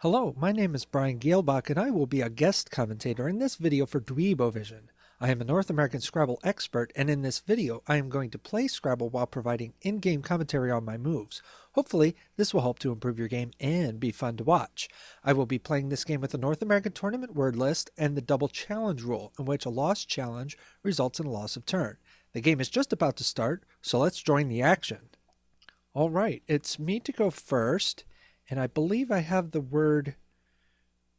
Hello, my name is Brian Geelbach and I will be a guest commentator in this video for Dweebovision. I am a North American Scrabble expert, and in this video I am going to play Scrabble while providing in-game commentary on my moves. Hopefully this will help to improve your game and be fun to watch. I will be playing this game with the North American Tournament word list and the double challenge rule, in which a lost challenge results in a loss of turn. The game is just about to start, so let's join the action. Alright, it's me to go first. And I believe I have the word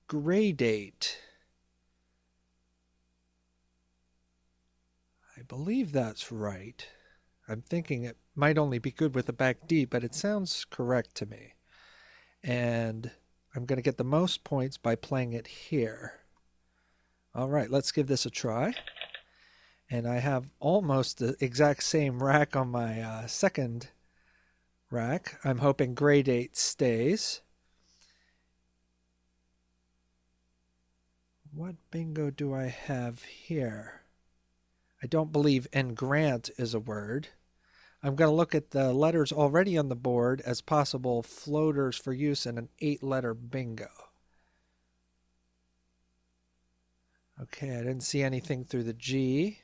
gradate. I believe that's right. I'm thinking it might only be good with a back D, but it sounds correct to me. And I'm going to get the most points by playing it here. All right, let's give this a try. And I have almost the exact same rack on my second rack. I'm hoping gradate stays. What bingo do I have here? I don't believe engrant is a word. I'm going to look at the letters already on the board as possible floaters for use in an 8-letter bingo. Okay, I didn't see anything through the G.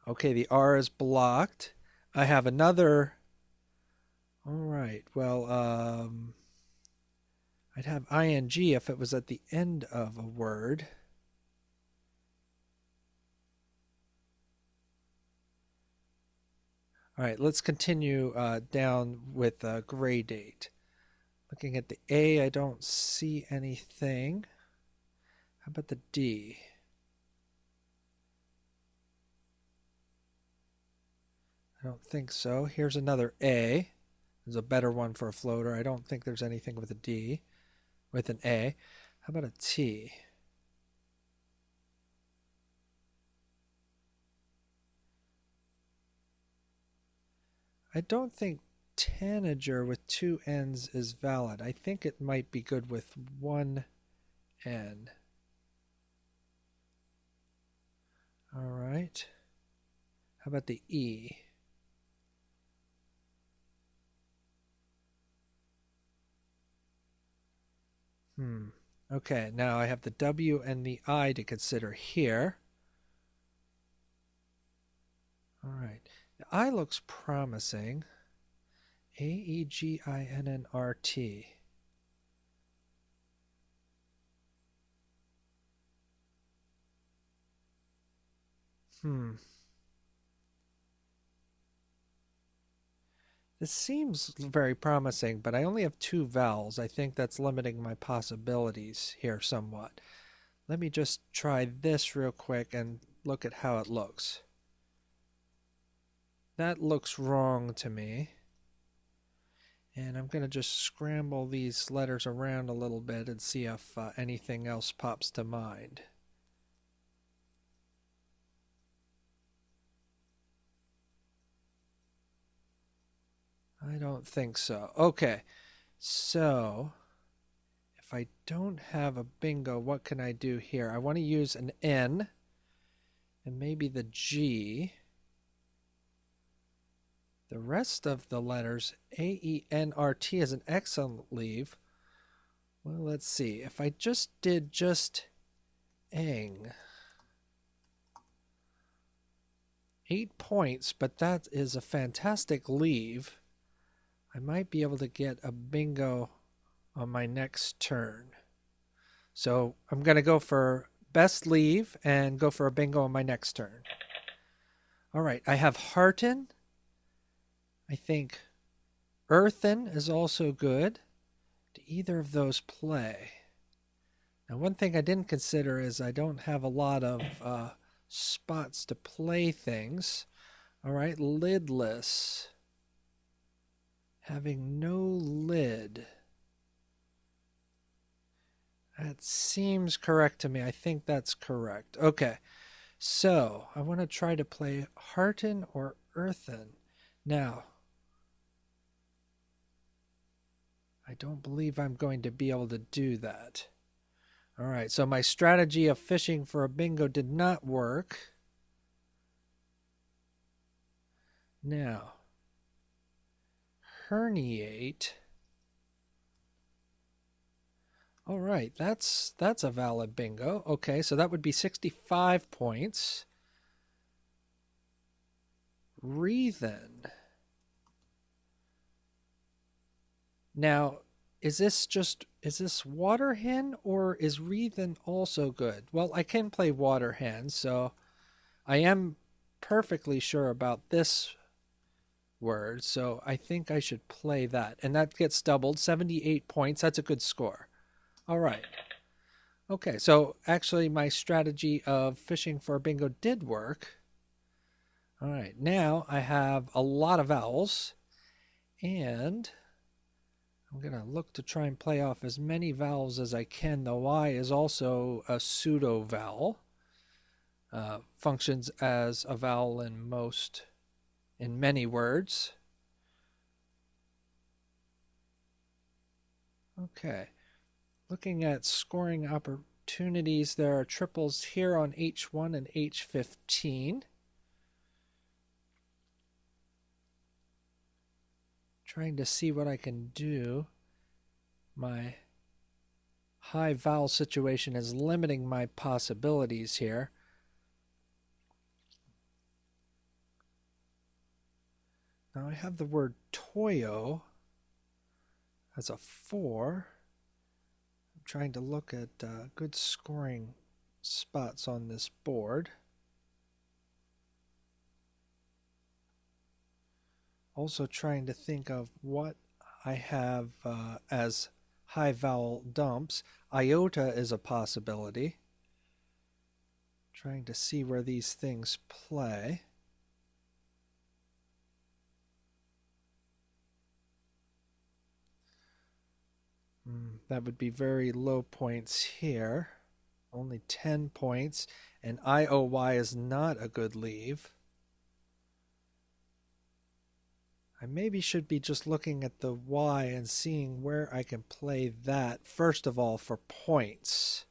Okay, the R is blocked. I have another. All right, well, I'd have ing if it was at the end of a word. All right, let's continue down with gradate. Looking at the A, I don't see anything. How about the D? I don't think so. Here's another A. There's a better one for a floater. I don't think there's anything with a D, with an A. How about a T? I don't think tanager with 2 N's is valid. I think it might be good with 1 N. All right. How about the E? Okay, now I have the W and the I to consider here. All right. The I looks promising. AEGINNRT. This seems very promising, but I only have 2 vowels. I think that's limiting my possibilities here somewhat. Let me just try this real quick and look at how it looks. That looks wrong to me. And I'm going to just scramble these letters around a little bit and see if anything else pops to mind. I don't think so. Okay, so if I don't have a bingo, what can I do here? I want to use an N and maybe the G. The rest of the letters, AENRT, is an excellent leave. Well, let's see. If I just did eng. 8 points, but that is a fantastic leave. I might be able to get a bingo on my next turn. So I'm going to go for best leave and go for a bingo on my next turn. All right, I have hearten. I think earthen is also good. Do either of those play? Now, one thing I didn't consider is I don't have a lot of spots to play things. All right, lidless. Having no lid. That seems correct to me. I think that's correct. Okay, so I want to try to play hearten or earthen. Now, I don't believe I'm going to be able to do that. All right, so my strategy of fishing for a bingo did not work. Now, herniate. All right, that's a valid bingo. Okay, so that would be 65 points. Wreathen. Now, is this water hen or is wreathen also good? Well, I can play water hen, so I am perfectly sure about this word, so I think I should play that. And that gets doubled, 78 points. That's a good score. All right. Okay, so actually my strategy of fishing for a bingo did work. All right, now I have a lot of vowels, and I'm going to look to try and play off as many vowels as I can. The Y is also a pseudo vowel. Functions as a vowel in many words. Okay, looking at scoring opportunities, there are triples here on H1 and H15. Trying to see what I can do. My high vowel situation is limiting my possibilities here. Now I have the word toyo as a 4. I'm trying to look at good scoring spots on this board. Also trying to think of what I have as high vowel dumps. Iota is a possibility. Trying to see where these things play. That would be very low points here. Only 10 points. And IOY is not a good leave. I maybe should be just looking at the Y and seeing where I can play that, first of all, for points.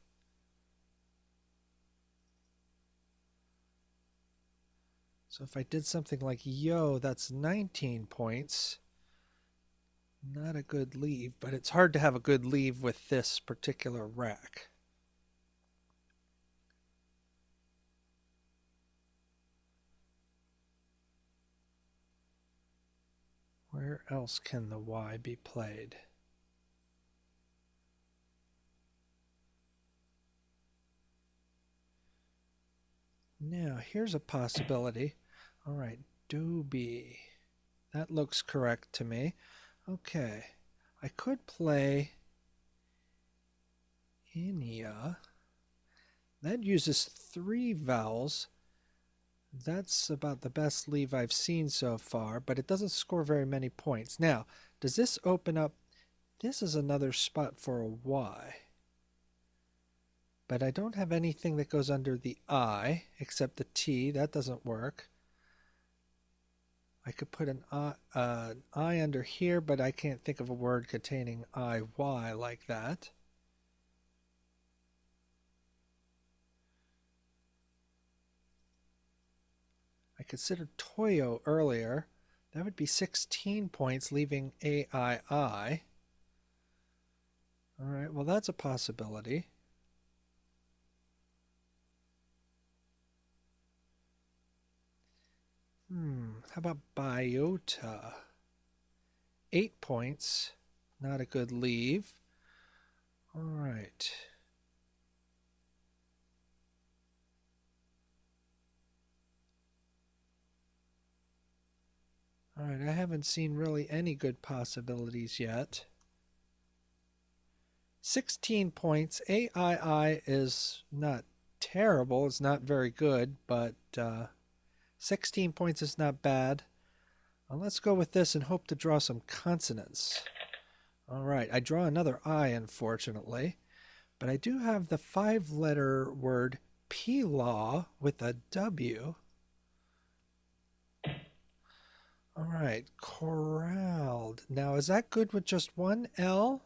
So if I did something like yo, that's 19 points. Not a good leave, but it's hard to have a good leave with this particular rack. Where else can the Y be played? Now, here's a possibility. All right, doobie. That looks correct to me. Okay, I could play Inia. That uses 3 vowels. That's about the best leave I've seen so far, but it doesn't score very many points. Now, does this open up? This is another spot for a Y. But I don't have anything that goes under the I, except the T. That doesn't work. I could put an I under here, but I can't think of a word containing IY like that. I considered Toyo earlier. That would be 16 points, leaving AII. All right, well, that's a possibility. How about biota? 8 points. Not a good leave. All right. All right, I haven't seen really any good possibilities yet. 16 points. AII is not terrible. It's not very good, but 16 points is not bad. Let's go with this and hope to draw some consonants. All right, I draw another I, unfortunately, but I do have the 5-letter word P-law with a W. All right, corralled. Now, is that good with just one L?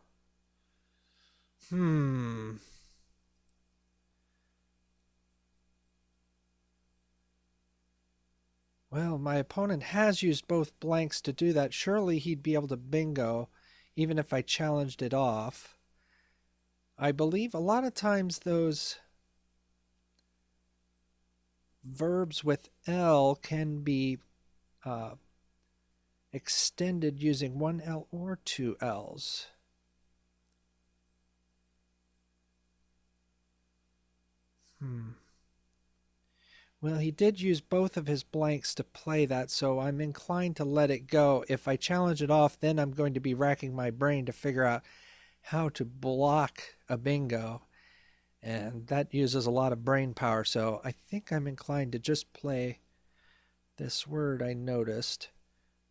Well, my opponent has used both blanks to do that. Surely he'd be able to bingo, even if I challenged it off. I believe a lot of times those verbs with L can be extended using one L or two L's. Well, he did use both of his blanks to play that, so I'm inclined to let it go. If I challenge it off, then I'm going to be racking my brain to figure out how to block a bingo, and that uses a lot of brain power, so I think I'm inclined to just play this word I noticed.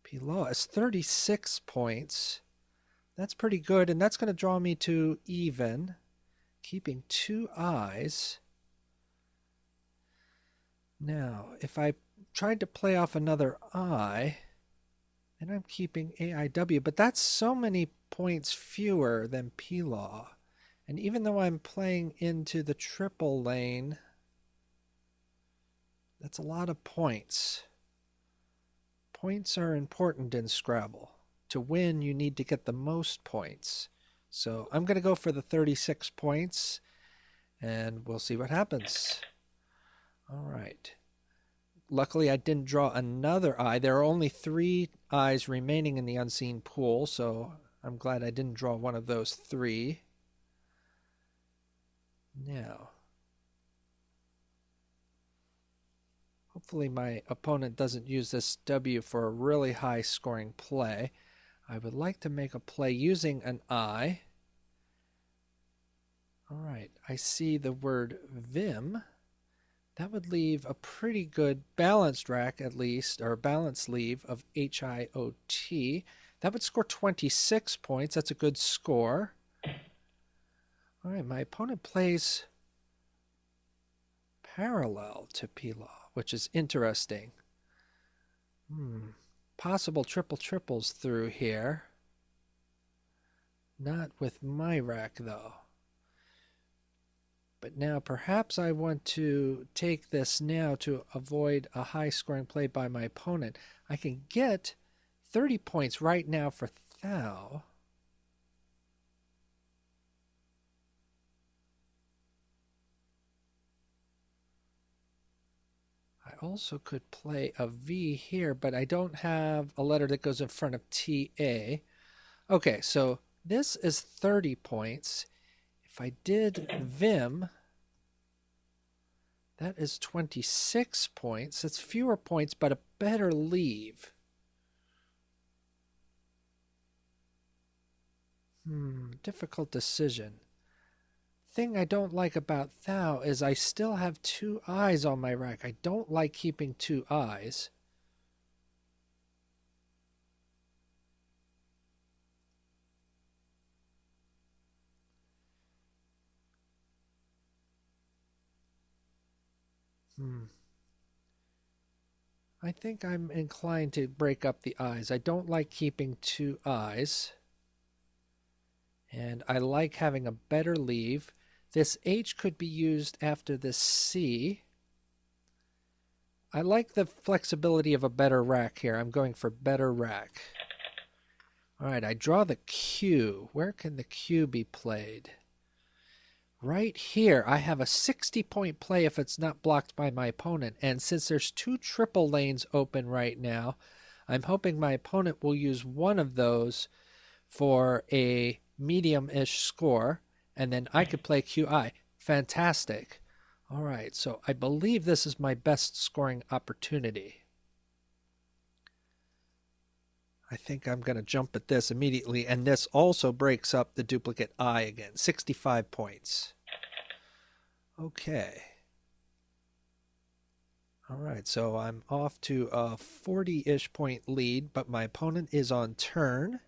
Pilaw is 36 points. That's pretty good, and that's going to draw me to even, keeping 2 I's. Now, if I tried to play off another I, then I'm keeping AIW, but that's so many points fewer than Pilaw. And even though I'm playing into the triple lane, that's a lot of points. Points are important in Scrabble. To win, you need to get the most points. So I'm going to go for the 36 points, and we'll see what happens. All right. Luckily, I didn't draw another I. There are only 3 I's remaining in the unseen pool, so I'm glad I didn't draw one of those 3. Now, hopefully my opponent doesn't use this W for a really high scoring play. I would like to make a play using an I. All right, I see the word Vim. That would leave a pretty good balanced rack, at least, or balanced leave of HIOT. That would score 26 points. That's a good score. All right, my opponent plays parallel to Pilaw, which is interesting. Possible triples through here. Not with my rack, though. But now perhaps I want to take this now to avoid a high-scoring play by my opponent. I can get 30 points right now for Thou. I also could play a V here, but I don't have a letter that goes in front of TA. Okay, so this is 30 points. If I did Vim, that is 26 points. That's fewer points, but a better leave. Difficult decision. Thing I don't like about Thou is I still have 2 I's on my rack. I don't like keeping 2 I's. I think I'm inclined to break up the I's. I don't like keeping 2 I's. And I like having a better leave. This H could be used after this C. I like the flexibility of a better rack here. I'm going for better rack. All right, I draw the Q. Where can the Q be played? Right here, I have a 60-point play if it's not blocked by my opponent. And since there's 2 triple lanes open right now, I'm hoping my opponent will use one of those for a medium-ish score, and then I could play QI. Fantastic. All right, so I believe this is my best scoring opportunity. I think I'm going to jump at this immediately, and this also breaks up the duplicate I again. 65 points. Okay. All right, so I'm off to a 40-ish point lead, but my opponent is on turn.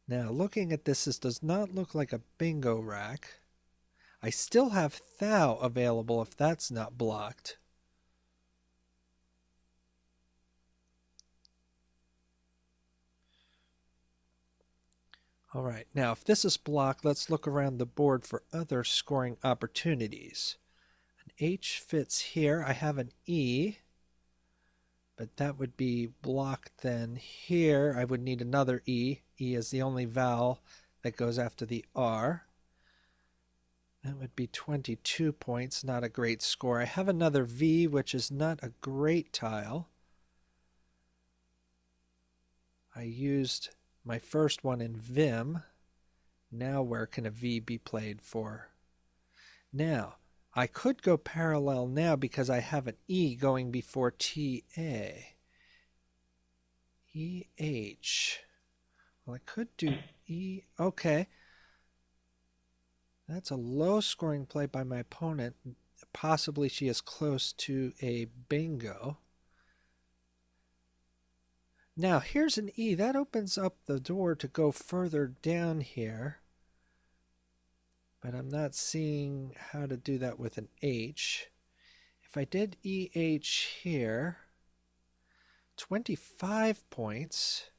Now, looking at this does not look like a bingo rack. I still have Thou available if that's not blocked. All right, now if this is blocked, let's look around the board for other scoring opportunities. An H fits here. I have an E. but that would be blocked then. Here I would need another E. E is the only vowel that goes after the R. That would be 22 points, not a great score. I have another V, which is not a great tile. I used my first one in Vim. Now where can a V be played for? Now, I could go parallel now because I have an E going before TA. EH. Well, I could do E. Okay. That's a low scoring play by my opponent. Possibly she is close to a bingo. Now here's an E. That opens up the door to go further down here. But I'm not seeing how to do that with an H. If I did EH here, 25 points.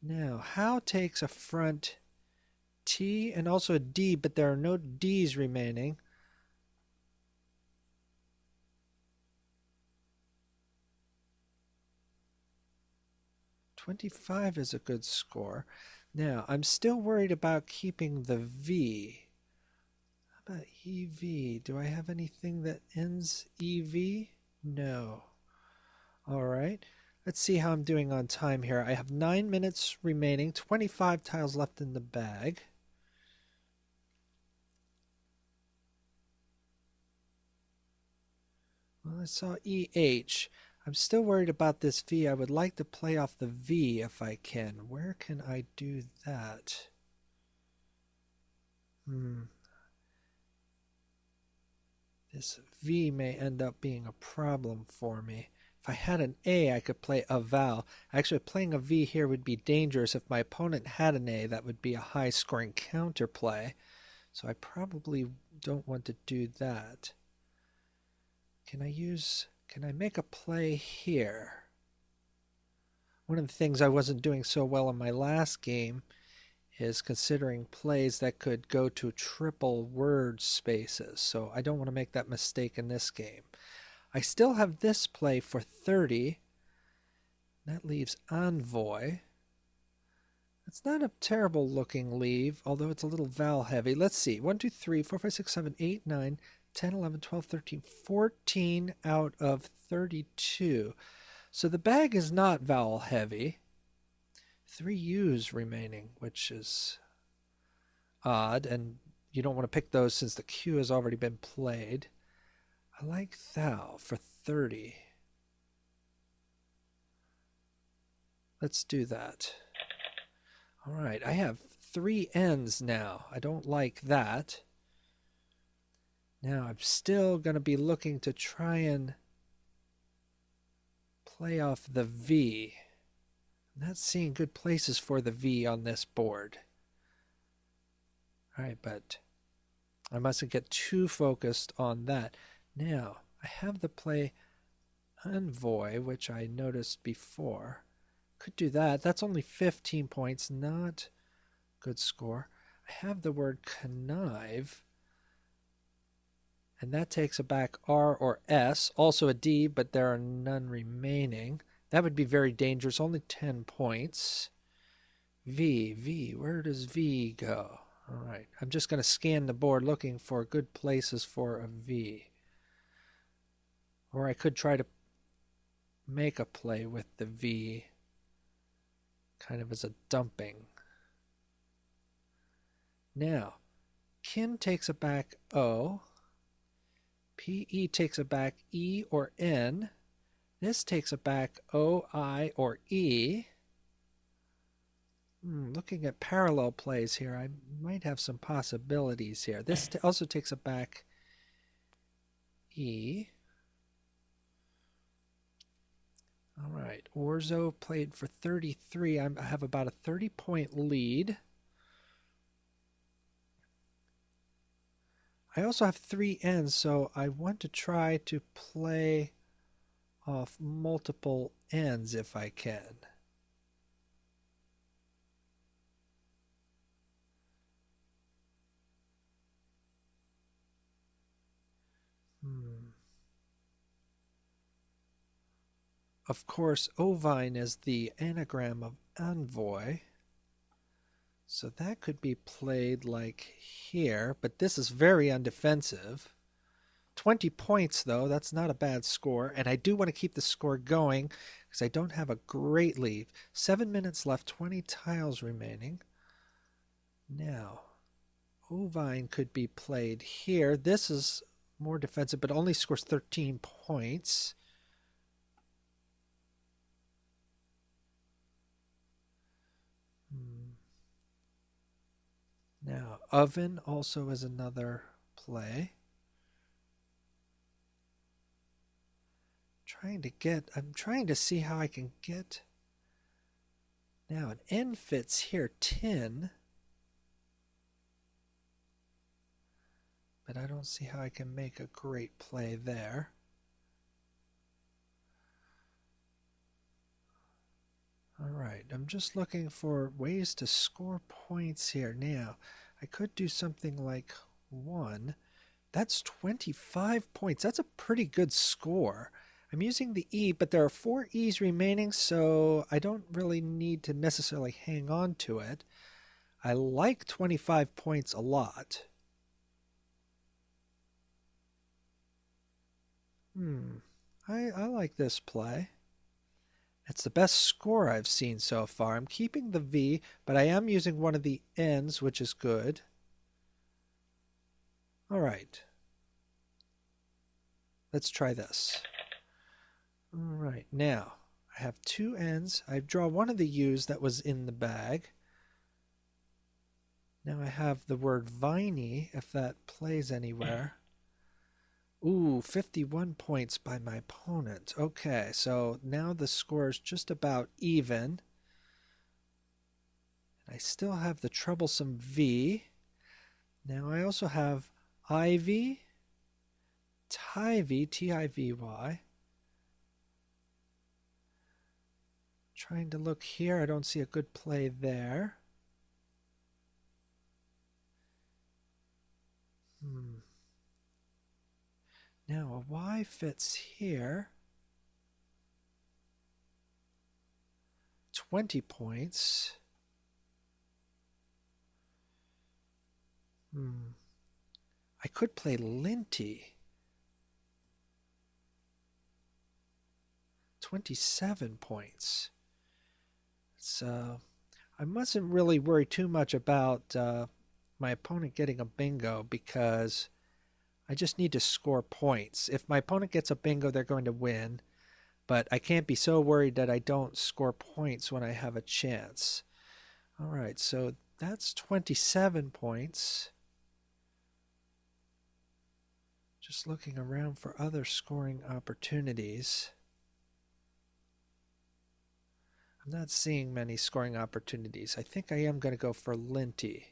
Now, how takes a front T and also a D, but there are no D's remaining. $25 is a good score. Now, I'm still worried about keeping the V. How about EV? Do I have anything that ends EV? No. All right. Let's see how I'm doing on time here. I have 9 minutes remaining, 25 tiles left in the bag. Well, I saw EH. I'm still worried about this V. I would like to play off the V if I can. Where can I do that? This V may end up being a problem for me. If I had an A, I could play a vowel. Actually, playing a V here would be dangerous. If my opponent had an A, that would be a high-scoring counterplay. So I probably don't want to do that. Can I make a play here? One of the things I wasn't doing so well in my last game is considering plays that could go to triple word spaces. So I don't want to make that mistake in this game. I still have this play for 30. That leaves Envoy. It's not a terrible looking leave, although it's a little vowel heavy. Let's see. 1, 2, 3, 4, 5, 6, 7, 8, 9, 10, 11, 12, 13, 14 out of 32. So the bag is not vowel heavy. 3 U's remaining, which is odd, and you don't want to pick those since the Q has already been played. I like thou for 30. Let's do that. All right, I have 3 N's now. I don't like that. Now I'm still going to be looking to try and play off the V. I'm not seeing good places for the V on this board. All right, but I mustn't get too focused on that. Now, I have the play Envoy, which I noticed before. Could do that. That's only 15 points, not good score. I have the word connive, and that takes a back R or S, also a D, but there are none remaining. That would be very dangerous, only 10 points. V, where does V go? All right, I'm just going to scan the board looking for good places for a V. Or I could try to make a play with the V, kind of as a dumping. Now, kin takes a back O. PE takes a back E or N. This takes a back O, I, or E. Looking at parallel plays here, I might have some possibilities here. This also takes a back E. All right, Orzo played for 33. I have about a 30-point lead. I also have 3 N's, so I want to try to play off multiple N's if I can. of course, ovine is the anagram of envoy. So that could be played like here, but this is very undefensive. 20 points, though. That's not a bad score. And I do want to keep the score going because I don't have a great lead. 7 minutes left, 20 tiles remaining. Now, ovine could be played here. This is more defensive, but only scores 13 points. Now, oven also is another play. I'm trying to see how I can get. Now, an N fits here, tin. But I don't see how I can make a great play there. All right, I'm just looking for ways to score points here. Now, I could do something like 1. That's 25 points. That's a pretty good score. I'm using the E, but there are 4 E's remaining, so I don't really need to necessarily hang on to it. I like 25 points a lot. I like this play. It's the best score I've seen so far. I'm keeping the V, but I am using one of the N's, which is good. All right. Let's try this. All right, now I have 2 N's. I draw one of the U's that was in the bag. Now I have the word viney, if that plays anywhere. Ooh, 51 points by my opponent. Okay, so now the score is just about even. And I still have the troublesome V. Now I also have ivy, tivy, T-I-V-Y. Trying to look here. I don't see a good play there. Now a Y fits here. 20 points. I could play linty. 27 points. So I mustn't really worry too much about my opponent getting a bingo because I just need to score points. If my opponent gets a bingo, they're going to win. But I can't be so worried that I don't score points when I have a chance. All right, so that's 27 points. Just looking around for other scoring opportunities. I'm not seeing many scoring opportunities. I think I am going to go for linty.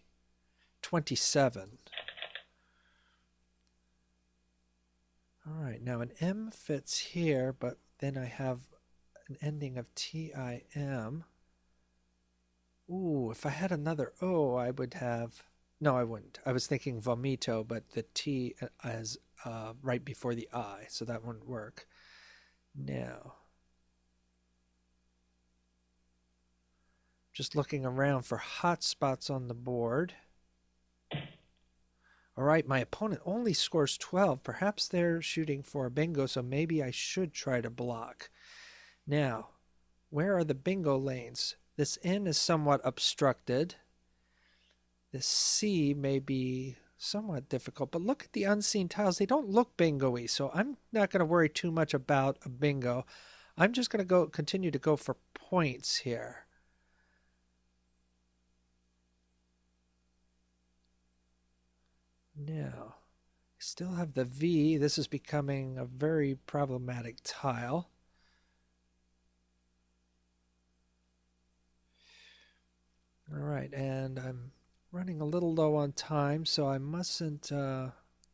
27. All right, now an M fits here, but then I have an ending of T-I-M. Ooh, if I had another O, I would have... No, I wouldn't. I was thinking vomito, but the T is right before the I, so that wouldn't work. Now, just looking around for hot spots on the board. All right, my opponent only scores 12. Perhaps they're shooting for a bingo, so maybe I should try to block. Now, where are the bingo lanes? This N is somewhat obstructed. This C may be somewhat difficult, but look at the unseen tiles. They don't look bingo-y, so I'm not going to worry too much about a bingo. I'm just going to continue to go for points here. Now, I still have the V. This is becoming a very problematic tile. All right, and I'm running a little low on time, so I mustn't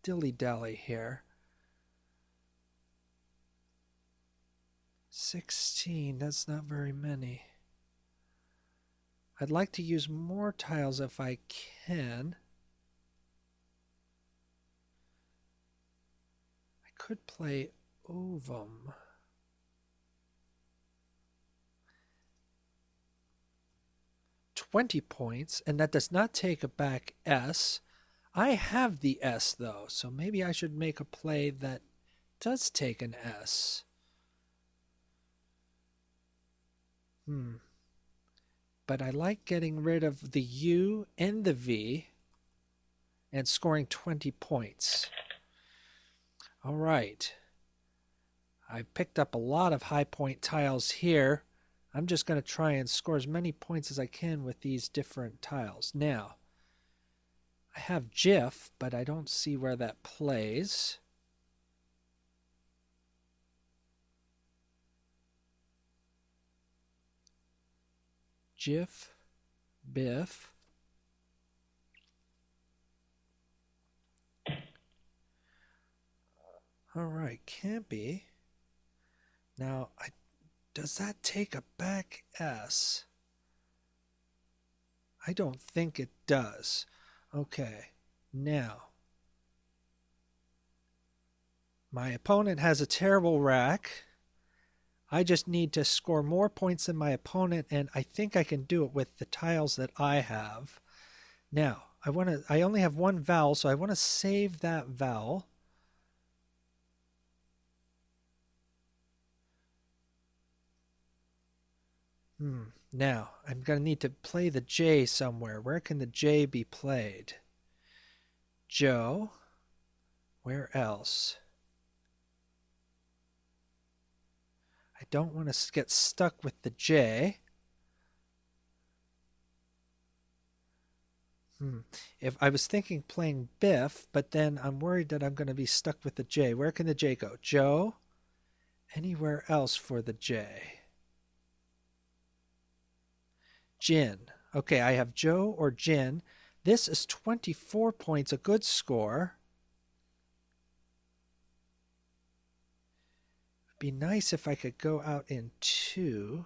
dilly-dally here. 16, that's not very many. I'd like to use more tiles if I can. I could play ovum. 20 points, and that does not take a back S. I have the S, though, so maybe I should make a play that does take an S. But I like getting rid of the U and the V and scoring 20 points. All right. I picked up a lot of high point tiles here. I'm just going to try and score as many points as I can with these different tiles. Now, I have GIF, but I don't see where that plays. GIF, BIF. All right, can't be. Now, does that take a back S? I don't think it does. Okay, now. My opponent has a terrible rack. I just need to score more points than my opponent, and I think I can do it with the tiles that I have. Now, I only have one vowel, so I want to save that vowel. Now, I'm going to need to play the J somewhere. Where can the J be played? Joe. Where else? I don't want to get stuck with the J. If I was thinking playing Biff, but then I'm worried that I'm going to be stuck with the J. Where can the J go? Joe? Anywhere else for the J? Jin. Okay, I have Joe or Jin. This is 24 points, a good score. It'd be nice if I could go out in 2.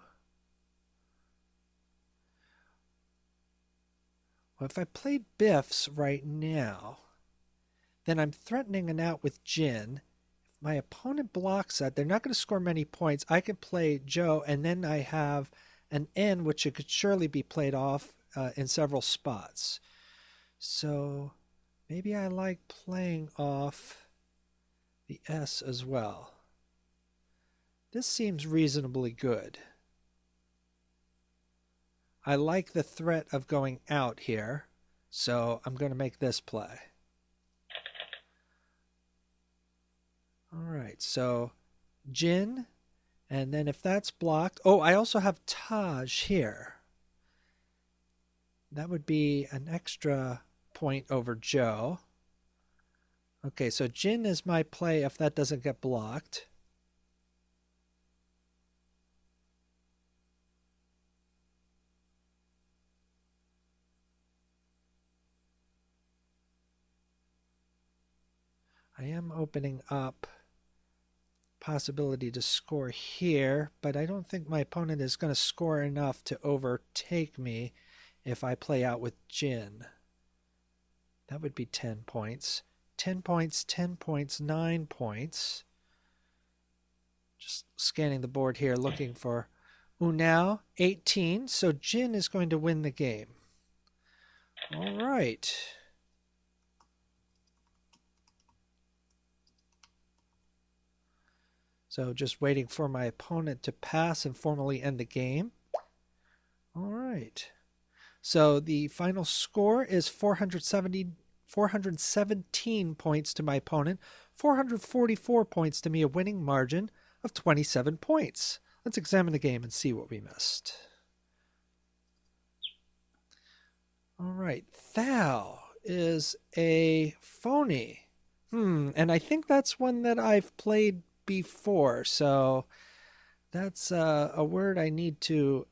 Well, if I played Biff's right now, then I'm threatening an out with Jin. If my opponent blocks that, they're not going to score many points. I can play Joe, and then I have an N, which it could surely be played off in several spots. So maybe I like playing off the S as well. This seems reasonably good. I like the threat of going out here, so I'm going to make this play. All right, so Jin, and then if that's blocked, oh, I also have Taj here. That would be an extra point over Joe. Okay, so Jin is my play if that doesn't get blocked. I am opening up possibility to score here, but I don't think my opponent is going to score enough to overtake me if I play out with Jin. That would be 10 points. 10 points, 10 points, 9 points. Just scanning the board here, looking for Unao, 18. So Jin is going to win the game. All right. So just waiting for my opponent to pass and formally end the game. All right. So the final score is 417 points to my opponent, 444 points to me, a winning margin of 27 points. Let's examine the game and see what we missed. All right. Thou is a phony. And I think that's one that I've played before, so that's a word I need to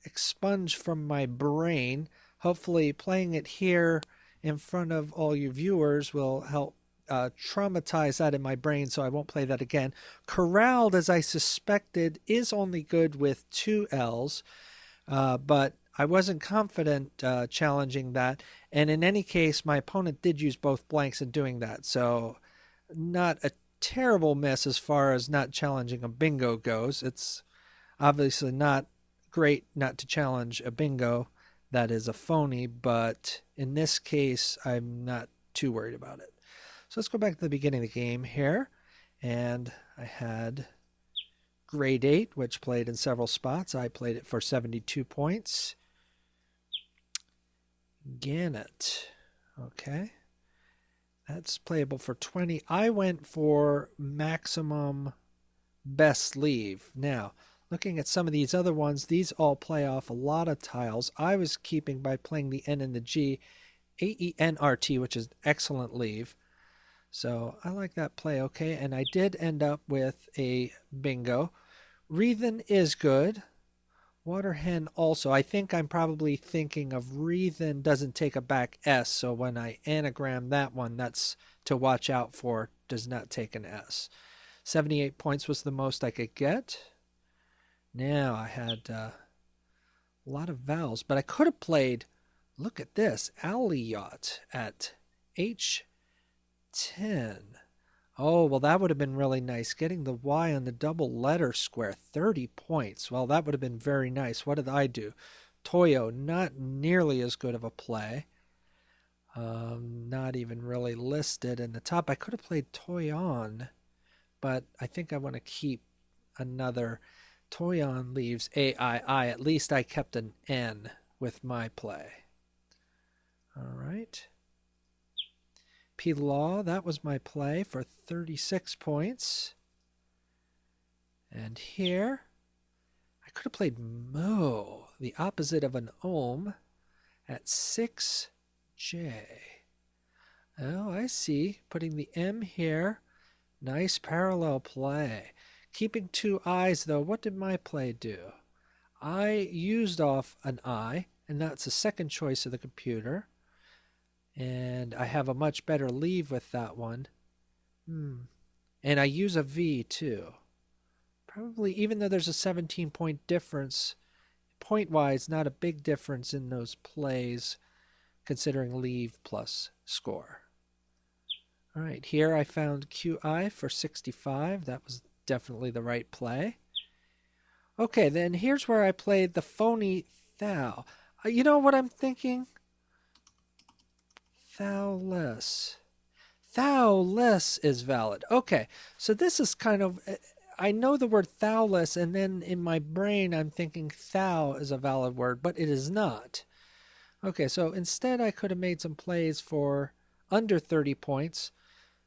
expunge from my brain. Hopefully playing it here in front of all you viewers will help traumatize that in my brain so I won't play that again. Corralled, as I suspected, is only good with 2 L's, but I wasn't confident challenging that, and in any case my opponent did use both blanks in doing that, so not a terrible miss as far as not challenging a bingo goes. It's obviously not great not to challenge a bingo. that is a phony, but in this case, I'm not too worried about it. So let's go back to the beginning of the game here. And I had grade 8, which played in several spots. I played it for 72 points. Gannet. Okay. That's playable for 20. I went for maximum best leave. Now, looking at some of these other ones, these all play off a lot of tiles. I was keeping by playing the N and the G, AENRT, which is excellent leave. So I like that play okay. And I did end up with a bingo. Wreathen is good. Water hen also. I think I'm probably thinking of Wreathen doesn't take a back S. So when I anagram that one, that's to watch out for. Does not take an S. 78 points was the most I could get. Now I had a lot of vowels, but I could have played, look at this, Aliyot at H10. Oh, well, that would have been really nice. Getting the Y on the double letter square, 30 points. Well, that would have been very nice. What did I do? Toyo, not nearly as good of a play. Not even really listed in the top. I could have played Toyon, but I think I want to keep another. Toyon leaves AII. At least I kept an N with my play. All right. P-Law, that was my play for 36 points. And here, I could have played Mo, the opposite of an ohm, at 6J. Oh, I see. Putting the M here. Nice parallel play. Keeping 2 I's, though, what did my play do? I used off an I, and that's the second choice of the computer. And I have a much better leave with that one. And I use a V too. Probably, even though there's a 17-point difference, point-wise, not a big difference in those plays, considering leave plus score. All right, here I found QI for 65. That was definitely the right play. Okay, then here's where I played the phony thou. You know what I'm thinking? Thowless. Thowless is valid. Okay, so this is kind of, I know the word thowless, and then in my brain I'm thinking thou is a valid word, but it is not. Okay, so instead I could have made some plays for under 30 points.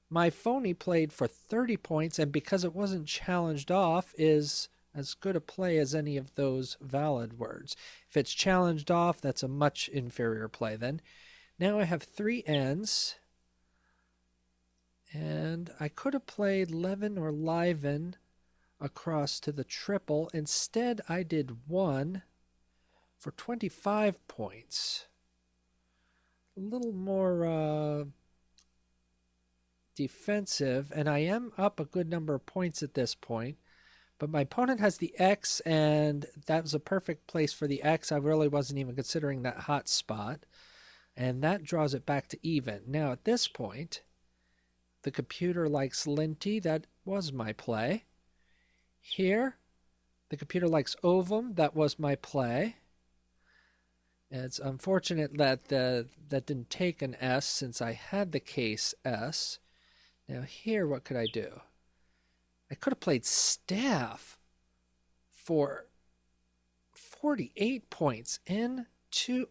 My phony played for 30 points, and because it wasn't challenged off, is as good a play as any of those valid words. If it's challenged off, that's a much inferior play then. Now I have 3 N's, and I could have played Levin or Liven across to the triple. Instead, I did 1 for 25 points. A little more defensive, and I am up a good number of points at this point. But my opponent has the X, and that was a perfect place for the X. I really wasn't even considering that hot spot. And that draws it back to even. Now at this point, the computer likes Linty. That was my play. Here, the computer likes Ovum. That was my play. And it's unfortunate that that didn't take an S since I had the case S. Now here, what could I do? I could have played Staff for 48 points in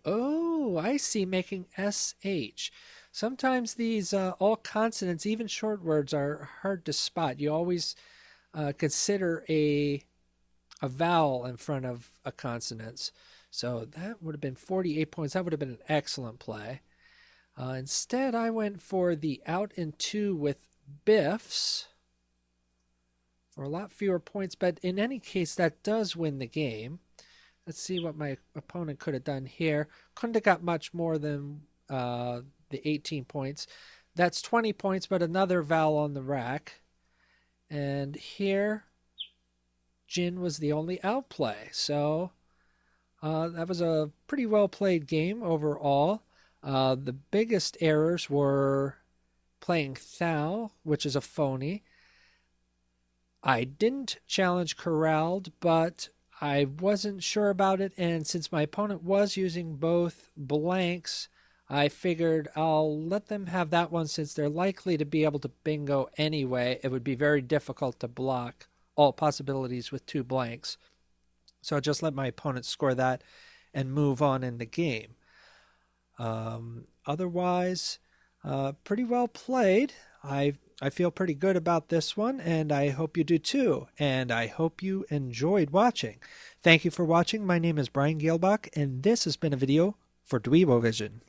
oh, I see, making SH. Sometimes these all consonants, even short words, are hard to spot. You always consider a vowel in front of a consonant. So that would have been 48 points. That would have been an excellent play. Instead, I went for the out in 2 with Biffs for a lot fewer points. But in any case, that does win the game. Let's see what my opponent could have done here. Couldn't have got much more than the 18 points. That's 20 points, but another vowel on the rack. And here, Jin was the only outplay. So that was a pretty well played game overall. The biggest errors were playing Thou, which is a phony. I didn't challenge Corralled, but I wasn't sure about it, and since my opponent was using both blanks, I figured I'll let them have that one since they're likely to be able to bingo anyway. It would be very difficult to block all possibilities with 2 blanks. So I'll just let my opponent score that and move on in the game. Otherwise, pretty well played. I feel pretty good about this one, and I hope you do too. And I hope you enjoyed watching. Thank you for watching. My name is Brian Geelbach, and this has been a video for Dweebovision.